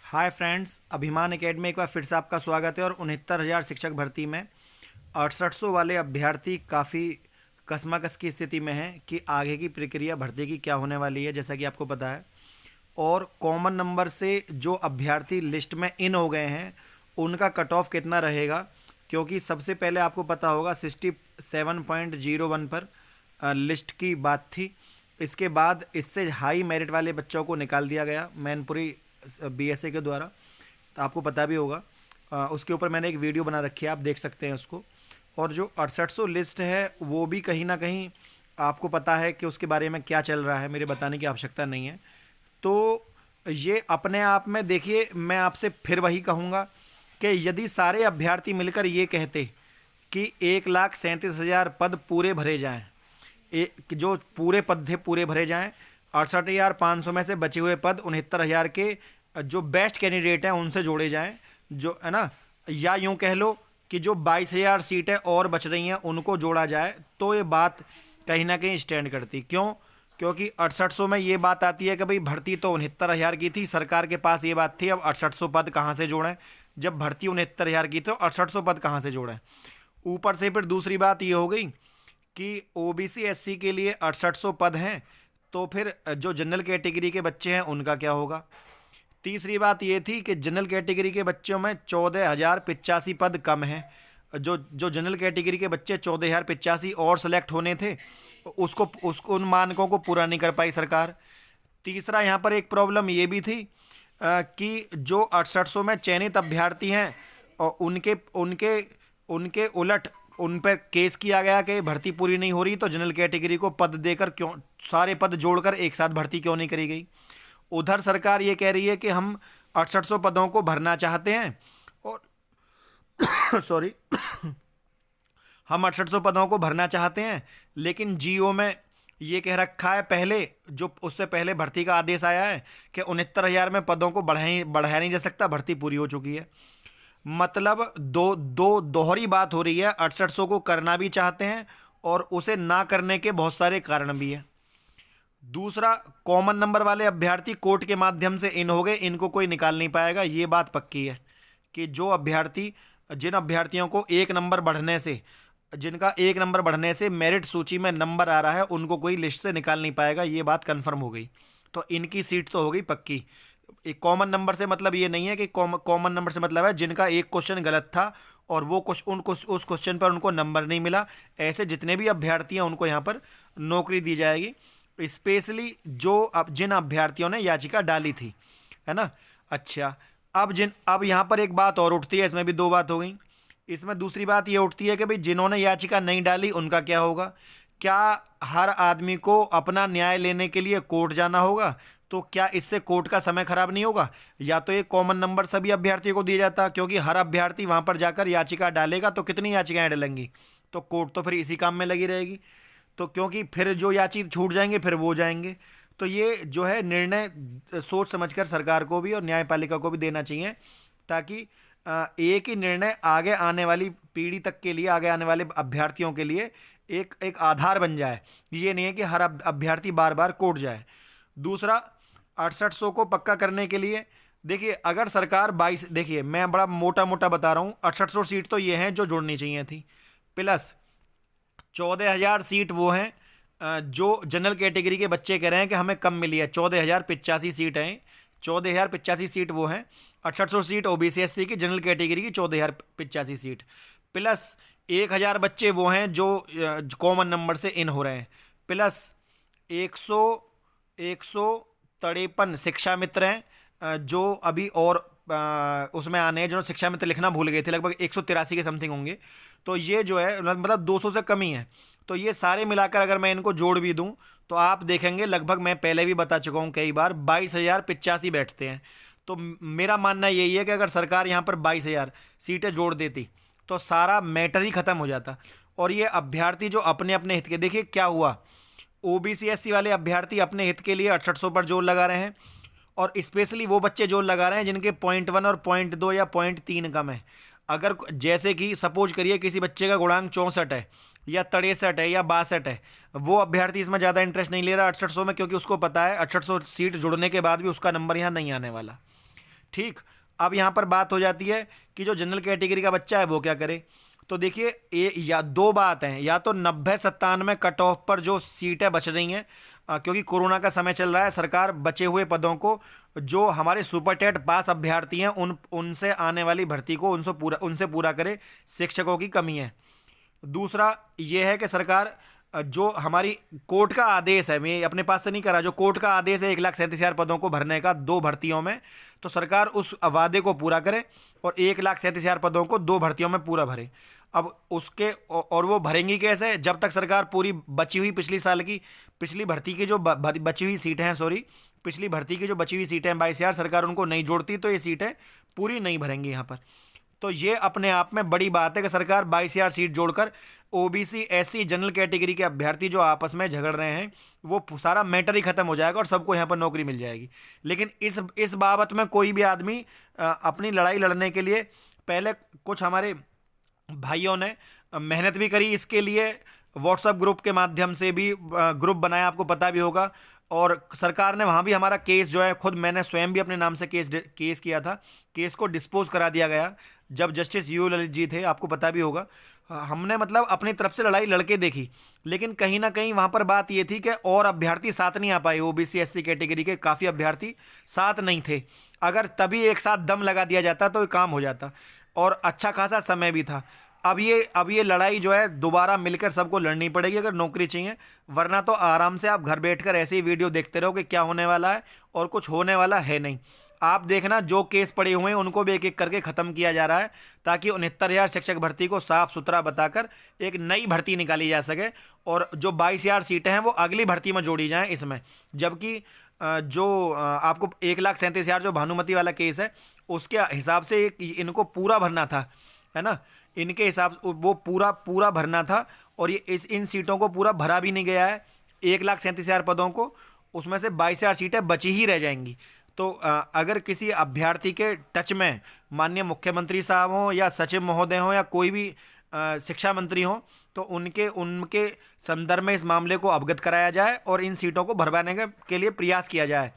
Hi friends, अभिमान academy में एक बार फिर से आपका स्वागत है। और 69,000 शिक्षक भर्ती में 6800 वाले अभ्यर्थी काफ़ी कशमकश की स्थिति में हैं कि आगे की प्रक्रिया भर्ती की क्या होने वाली है, जैसा कि आपको पता है। और कॉमन नंबर से जो अभ्यर्थी लिस्ट में इन हो गए हैं उनका कट ऑफ कितना रहेगा, क्योंकि सबसे पहले आपको पता होगा 67.01 पर लिस्ट की बात थी। इसके बाद इससे हाई मेरिट वाले बच्चों को निकाल दिया गया मैनपुरी बीएसए के द्वारा, तो आपको पता भी होगा। उसके ऊपर मैंने एक वीडियो बना रखी है, आप देख सकते हैं उसको। और जो 6800 लिस्ट है वो भी कहीं ना कहीं आपको पता है कि उसके बारे में क्या चल रहा है, मेरे बताने की आवश्यकता नहीं है। तो ये अपने आप में देखिए, मैं आपसे फिर वही कहूँगा कि यदि सारे अभ्यर्थी मिलकर ये कहते कि 1,37,000 पद पूरे भरे जाएं, जो पूरे पद थे पूरे भरे जाएं, 68,500 में से बचे हुए पद 69,000 के जो बेस्ट कैंडिडेट हैं उनसे जोड़े जाएं, जो है ना, या यूं कह लो कि जो 22,000 सीटें और बच रही हैं उनको जोड़ा जाए, तो ये बात कहीं ना कहीं स्टैंड करती। क्यों? क्योंकि 6800 में ये बात आती है कि भाई भर्ती तो 69,000 की थी, सरकार के पास ये बात थी, अब 6800 पद कहाँ से जोड़ें? जब भर्ती 69,000 की तो 6800 पद कहाँ से जोड़ें? ऊपर से फिर दूसरी बात ये हो गई कि ओबीसी एससी के लिए 6800 पद हैं, तो फिर जो जनरल कैटेगरी के बच्चे हैं उनका क्या होगा? तीसरी बात ये थी कि जनरल कैटेगरी के बच्चों में 14,085 पद कम हैं। जो जो जनरल कैटेगरी के बच्चे 14,085 और सेलेक्ट होने थे, उसको उन मानकों को पूरा नहीं कर पाई सरकार। तीसरा यहाँ पर एक प्रॉब्लम ये भी थी कि जो 6800 में चयनित अभ्यर्थी हैं और उनके उनके उनके उलट उन पर केस किया गया कि भर्ती पूरी नहीं हो रही, तो जनरल कैटेगरी को पद देकर क्यों, सारे पद जोड़कर एक साथ भर्ती क्यों नहीं करी गई? उधर सरकार ये कह रही है कि हम 6800 पदों को भरना चाहते हैं और सॉरी हम 6800 पदों को भरना चाहते हैं, लेकिन जीओ में ये कह रखा है, पहले जो उससे पहले भर्ती का आदेश आया है कि 69,000 में पदों को बढ़ाया नहीं जा सकता, भर्ती पूरी हो चुकी है। मतलब दोहरी बात हो रही है। 6800 को करना भी चाहते हैं और उसे ना करने के बहुत सारे कारण भी हैं। दूसरा, कॉमन नंबर वाले अभ्यर्थी कोर्ट के माध्यम से इन हो गए, इनको कोई निकाल नहीं पाएगा। ये बात पक्की है कि जिन अभ्यर्थियों को जिनका एक नंबर बढ़ने से मेरिट सूची में नंबर आ रहा है, उनको कोई लिस्ट से निकाल नहीं पाएगा। ये बात कंफर्म हो गई, तो इनकी सीट तो हो गई पक्की। एक कॉमन नंबर से मतलब ये नहीं है कि कॉमन नंबर से मतलब है जिनका एक क्वेश्चन गलत था और वो उस क्वेश्चन पर उनको नंबर नहीं मिला, ऐसे जितने भी अभ्यर्थी हैं उनको यहाँ पर नौकरी दी जाएगी। स्पेशली जिन अभ्यर्थियों ने याचिका डाली थी, है ना। अच्छा, अब यहाँ पर एक बात और उठती है, इसमें भी दो बात हो गई। इसमें दूसरी बात ये उठती है कि भाई जिन्होंने याचिका नहीं डाली उनका क्या होगा? क्या हर आदमी को अपना न्याय लेने के लिए कोर्ट जाना होगा? तो क्या इससे कोर्ट का समय खराब नहीं होगा? या तो एक कॉमन नंबर सभी अभ्यर्थियों को दिया जाता, क्योंकि हर अभ्यर्थी वहां पर जाकर याचिका डालेगा तो कितनी याचिकाएं डलेंगी, तो कोर्ट तो फिर इसी काम में लगी रहेगी। तो क्योंकि फिर जो याचिका छूट जाएंगे फिर वो जाएंगे। तो ये जो है निर्णय सोच समझकर सरकार को भी और न्यायपालिका को भी देना चाहिए, ताकि एक ही निर्णय आगे आने वाली पीढ़ी तक के लिए, आगे आने वाले अभ्यर्थियों के लिए एक आधार बन जाए। ये नहीं है कि हर अभ्यर्थी बार बार कोर्ट जाए। दूसरा, 6800 को पक्का करने के लिए देखिए, अगर सरकार 22, देखिए मैं बड़ा मोटा मोटा बता रहा हूँ, 6800 सीट तो ये हैं जो जुड़नी चाहिए थी, प्लस 14,000 सीट वो हैं जो जनरल कैटेगरी के बच्चे कह रहे हैं कि हमें कम मिली है। 14,085 सीट हैं, 14,085 सीट वो हैं। 6800 सीट ओबीसी एससी की, जनरल कैटेगरी की 14,085 सीट, प्लस 1,000 बच्चे वो हैं जो कॉमन नंबर से इन हो रहे हैं, प्लस 153 शिक्षा मित्र हैं जो अभी और उसमें आने हैं, जो शिक्षा मित्र लिखना भूल गए थे, लगभग 183 के समथिंग होंगे। तो ये जो है मतलब 200 से कम ही है। तो ये सारे मिलाकर अगर मैं इनको जोड़ भी दूं तो आप देखेंगे लगभग, मैं पहले भी बता चुका हूं कई बार, 22,085 बैठते हैं। तो मेरा मानना यही है कि अगर सरकार यहाँ पर 22,000 सीटें जोड़ देती तो सारा मैटर ही खत्म हो जाता। और ये अभ्यर्थी जो अपने अपने हित के, देखिए क्या हुआ, ओबीसी एससी वाले अभ्यर्थी अपने हित के लिए 6800 पर जोर लगा रहे हैं, और स्पेशली वो बच्चे जोर लगा रहे हैं जिनके 0.1 और 0.2 या 0.3 कम है। अगर जैसे कि सपोज करिए किसी बच्चे का गुणांक 64 है या 63 है या 62 है, वो अभ्यर्थी इसमें ज़्यादा इंटरेस्ट नहीं ले रहा 6800 में, क्योंकि उसको पता है 6800 सीट जुड़ने के बाद भी उसका नंबर यहाँ नहीं आने वाला। ठीक। अब यहाँ पर बात हो जाती है कि जो जनरल कैटेगरी का बच्चा है वो क्या करे। तो देखिए, ये या दो बात हैं, या तो 90-97 कट ऑफ पर जो सीटें बच रही हैं, क्योंकि कोरोना का समय चल रहा है, सरकार बचे हुए पदों को, जो हमारे सुपर टेट पास अभ्यर्थी हैं, उनसे आने वाली भर्ती को उनसे पूरा करे। शिक्षकों की कमी है। दूसरा ये है कि सरकार जो हमारी कोर्ट का आदेश है, मैं अपने पास से नहीं करा, जो कोर्ट का आदेश है 1,37,000 पदों को भरने का 2 भर्तियों में, तो सरकार उस वादे को पूरा करे और 1,37,000 पदों को 2 भर्तियों में पूरा भरे। अब उसके और वो भरेंगी कैसे, जब तक सरकार पूरी बची हुई पिछली साल की पिछली भर्ती की जो बची हुई सीटें हैं, सॉरी, पिछली भर्ती की जो बची हुई सीटें हैं 22,000, सरकार उनको नहीं जोड़ती तो ये सीटें पूरी नहीं भरेंगी यहाँ पर। तो ये अपने आप में बड़ी बात है कि सरकार 22,000 सीट जोड़कर ओबीसी, एससी, जनरल कैटेगरी के अभ्यर्थी जो आपस में झगड़ रहे हैं, वो सारा मैटर ही खत्म हो जाएगा और सबको यहाँ पर नौकरी मिल जाएगी। लेकिन इस बाबत में कोई भी आदमी अपनी लड़ाई लड़ने के लिए, पहले कुछ हमारे भाइयों ने मेहनत भी करी इसके लिए, व्हाट्सएप ग्रुप के माध्यम से भी ग्रुप बनाया, आपको पता भी होगा, और सरकार ने वहाँ भी हमारा केस जो है, खुद मैंने स्वयं भी अपने नाम से केस किया था, केस को डिस्पोज करा दिया गया जब जस्टिस यू ललित जी थे, आपको पता भी होगा। हमने मतलब अपनी तरफ से लड़ाई लड़के देखी, लेकिन कहीं ना कहीं वहाँ पर बात ये थी कि और अभ्यर्थी साथ नहीं आ पाए, ओबीसी एससी कैटेगरी के काफ़ी अभ्यर्थी साथ नहीं थे। अगर तभी एक साथ दम लगा दिया जाता तो ये काम हो जाता, और अच्छा खासा समय भी था। अब ये लड़ाई जो है दोबारा मिलकर सबको लड़नी पड़ेगी अगर नौकरी चाहिए, वरना तो आराम से आप घर बैठकर ऐसे ही वीडियो देखते रहो कि क्या होने वाला है, और कुछ होने वाला है नहीं। आप देखना, जो केस पड़े हुए हैं उनको भी एक एक करके ख़त्म किया जा रहा है, ताकि 69,000 शिक्षक भर्ती को साफ सुथरा बताकर एक नई भर्ती निकाली जा सके, और जो 22,000 सीटें हैं वो अगली भर्ती में जोड़ी जाएं इसमें। जबकि जो आपको 1,37,000 जो भानुमति वाला केस है, उसके हिसाब से इनको पूरा भरना था, है ना, इनके हिसाब वो पूरा भरना था, और ये इन सीटों को पूरा भरा भी नहीं गया है। 1,37,000 पदों को, उसमें से 22,000 सीटें बची ही रह जाएंगी। तो अगर किसी अभ्यर्थी के टच में माननीय मुख्यमंत्री साहब हों या सचिव महोदय हों या कोई भी शिक्षा मंत्री हों, तो उनके संदर्भ में इस मामले को अवगत कराया जाए और इन सीटों को भरवाने के लिए प्रयास किया जाए,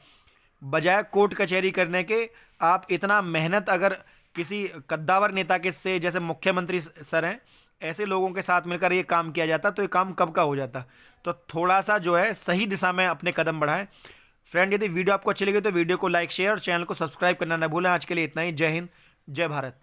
बजाय कोर्ट कचहरी करने के। आप इतना मेहनत अगर किसी कद्दावर नेता के से, जैसे मुख्यमंत्री सर हैं, ऐसे लोगों के साथ मिलकर ये काम किया जाता तो ये काम कब का हो जाता। तो थोड़ा सा जो है सही दिशा में अपने कदम बढ़ाएं। फ्रेंड, यदि वीडियो आपको अच्छी लगी तो वीडियो को लाइक, शेयर और चैनल को सब्सक्राइब करना न भूलें। आज के लिए इतना ही। जय हिंद, जय भारत।